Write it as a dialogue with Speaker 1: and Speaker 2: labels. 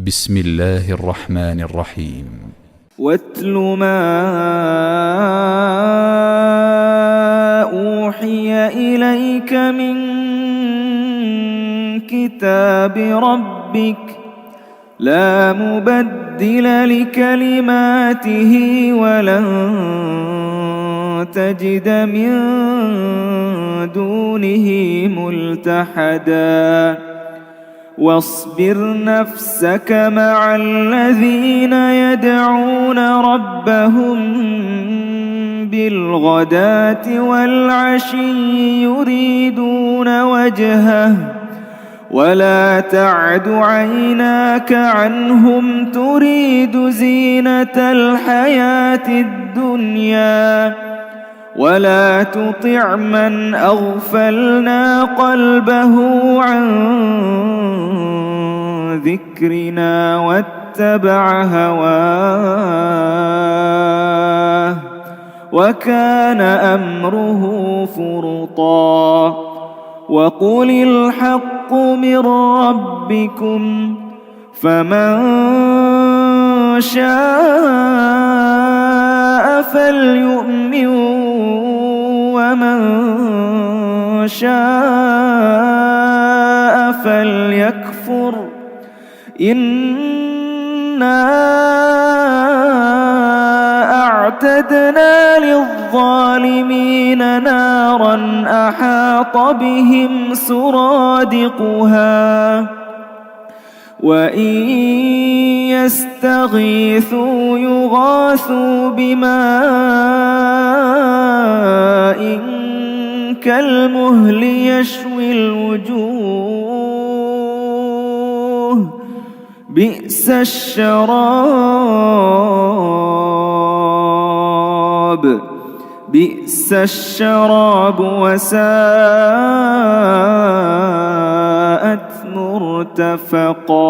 Speaker 1: بسم الله الرحمن الرحيم.
Speaker 2: واتل ما أوحي إليك من كتاب ربك لا مبدل لكلماته ولن تجد من دونه ملتحدا واصبر نفسك مع الذين يدعون ربهم بالغداة والعشي يريدون وجهه ولا تعد عيناك عنهم تريد زينة الحياة الدنيا ولا تطع من أغفلنا قلبه عن ذكرنا واتبع هواه وكان أمره فرطا وقل الحق من ربكم فمن شاء فليؤمن ومن شاء فليكفر إنا أعتدنا للظالمين نارا أحاط بهم سرادقها وإن يستغيثوا يغاثوا بماء كالمهل يشوي الوجوه بئس الشراب وساءت مرتفقا.